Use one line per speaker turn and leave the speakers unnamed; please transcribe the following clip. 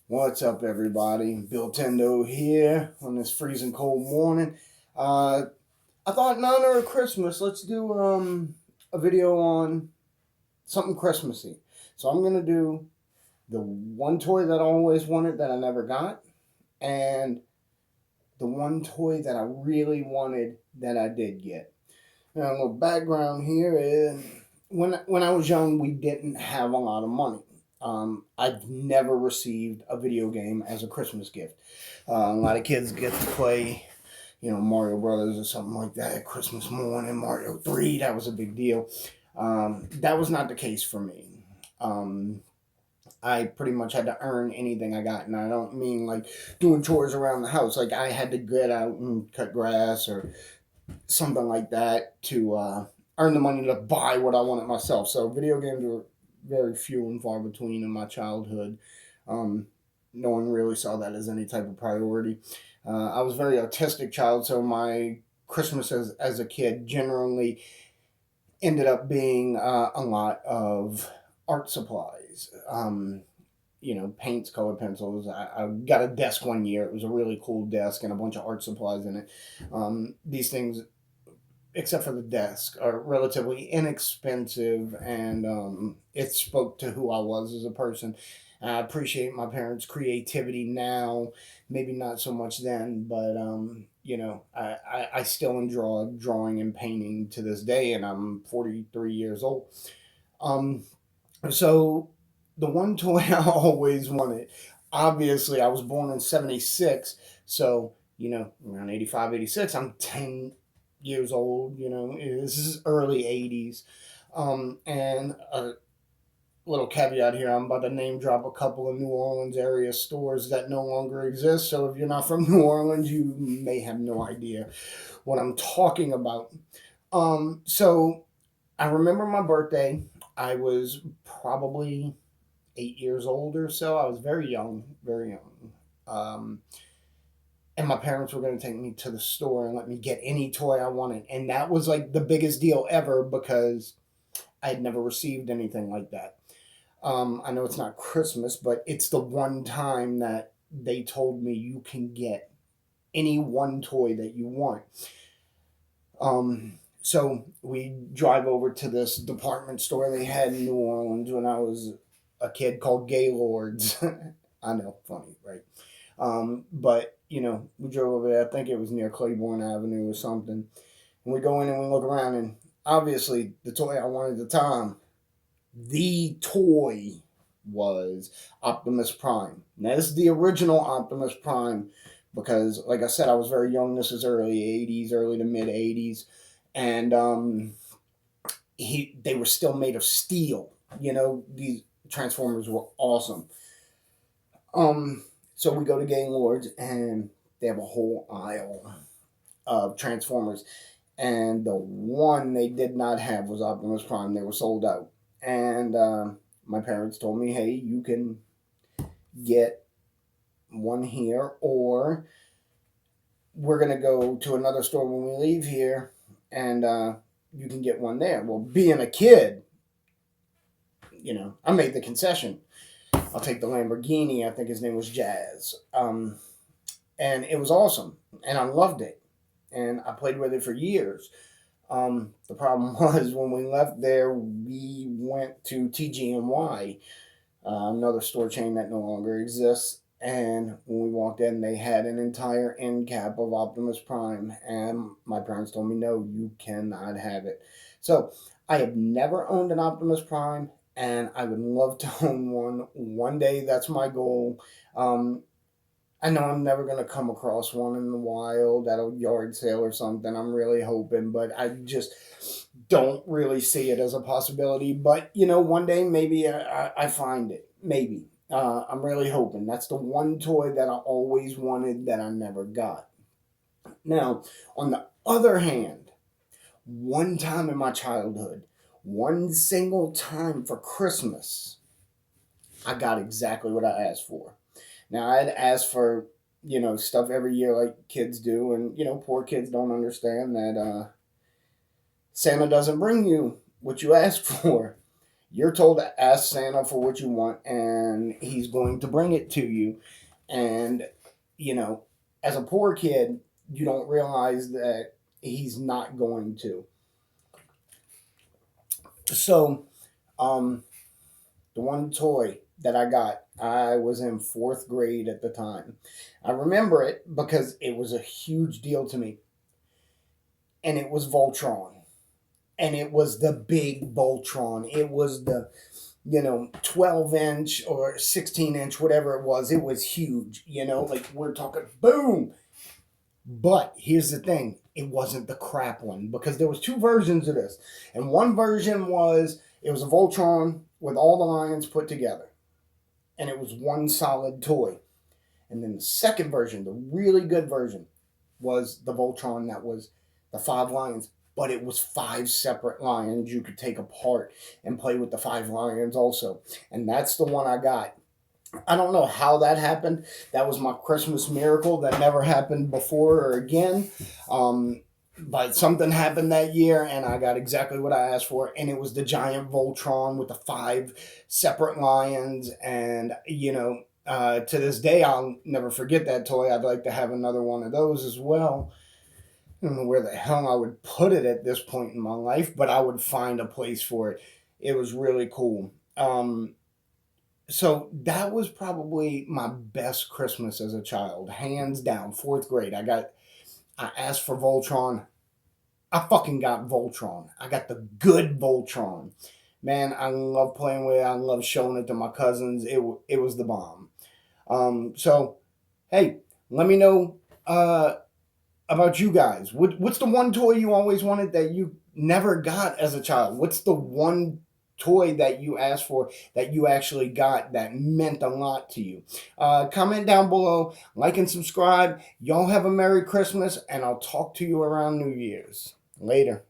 What's up, everybody? Bill Tendo here on this freezing cold morning. I thought in honor of Christmas, let's do a video on something Christmassy. So I'm gonna do the one toy that I always wanted that I never got, and the one toy that I really wanted that I did get. Now, a little background here is when I was young, we didn't have a lot of money. I've never received a video game as a Christmas gift. A lot of kids get to play, Mario Brothers or something like that. Christmas morning, Mario 3, that was a big deal. That was not the case for me. I pretty much had to earn anything I got, and I don't mean like doing chores around the house. Like I had to get out and cut grass or something like that to earn the money to buy what I wanted myself. So video games were very few and far between in my childhood. Um, no one really saw that as any type of priority. I was a very artistic child, so my Christmas as a kid generally ended up being a lot of art supplies. Paints, color pencils. I got a desk one year. It was a really cool desk and a bunch of art supplies in it. These things, except for the desk, are relatively inexpensive, and it spoke to who I was as a person. I appreciate my parents' creativity now, maybe not so much then, but I still enjoy drawing and painting to this day, and I'm 43 years old. Um, so the one toy I always wanted, obviously, I was born in 76, so around 85, 86, I'm 10 years old. This is early 80s. And a little caveat here, I'm about to name drop a couple of New Orleans area stores that no longer exist. So if you're not from New Orleans, you may have no idea what I'm talking about. So I remember my birthday. I was probably 8 years old or so. I was very young, very young. And my parents were going to take me to the store and let me get any toy I wanted. And that was like the biggest deal ever because I had never received anything like that. I know it's not Christmas, but it's the one time that they told me you can get any one toy that you want. So we drive over to this department store they had in New Orleans when I was a kid called Gaylords. I know, funny, right? But we drove over there. I think it was near Claiborne Avenue or something. And we go in and we look around, and obviously the toy I wanted at the time, the toy was Optimus Prime. Now this is the original Optimus Prime because, like I said, I was very young. This is early '80s, early to mid '80s, and they were still made of steel. These Transformers were awesome. So we go to Gaylords and they have a whole aisle of Transformers, and the one they did not have was Optimus Prime. They were sold out, and my parents told me, "Hey, you can get one here, or we're gonna go to another store when we leave here, and you can get one there." Well, being a kid, I made the concession. I'll take the Lamborghini. I think his name was Jazz. And it was awesome. And I loved it. And I played with it for years. The problem was when we left there, we went to TGNY, another store chain that no longer exists. And when we walked in, they had an entire end cap of Optimus Prime. And my parents told me, no, you cannot have it. So I have never owned an Optimus Prime, and I would love to own one day. That's my goal. I know I'm never going to come across one in the wild at a yard sale or something. I'm really hoping, but I just don't really see it as a possibility. But, one day maybe I find it. Maybe. I'm really hoping. That's the one toy that I always wanted that I never got. Now, on the other hand, one time in my childhood, one single time for Christmas, I got exactly what I asked for. Now, I'd asked for, stuff every year like kids do, and, poor kids don't understand that Santa doesn't bring you what you ask for. You're told to ask Santa for what you want, and he's going to bring it to you. And, you know, as a poor kid, you don't realize that he's not going to. So, um, the one toy that I got, I was in fourth grade at the time. I remember it because it was a huge deal to me, and it was Voltron. And it was the big Voltron. It was the 12-inch or 16-inch, whatever it was. It was huge, like we're talking boom. But here's the thing, it wasn't the crap one, because there was two versions of this. And one version was, it was a Voltron with all the lions put together. And it was one solid toy. And then the second version, the really good version, was the Voltron that was the five lions, but it was five separate lions you could take apart and play with the five lions also. And that's the one I got. I don't know how that happened. That was my Christmas miracle that never happened before or again. But something happened that year, and I got exactly what I asked for. And it was the giant Voltron with the five separate lions. And, to this day, I'll never forget that toy. I'd like to have another one of those as well. I don't know where the hell I would put it at this point in my life, but I would find a place for it. It was really cool. So that was probably my best Christmas as a child, hands down. Fourth grade, I asked for Voltron. I fucking got Voltron. I got the good Voltron. Man, I love playing with it. I love showing it to my cousins. It was the bomb. So, hey, let me know about you guys. What's the one toy you always wanted that you never got as a child? What's the one toy that you asked for that you actually got that meant a lot to you? Comment down below, like and subscribe. Y'all have a Merry Christmas, and I'll talk to you around New Year's. Later.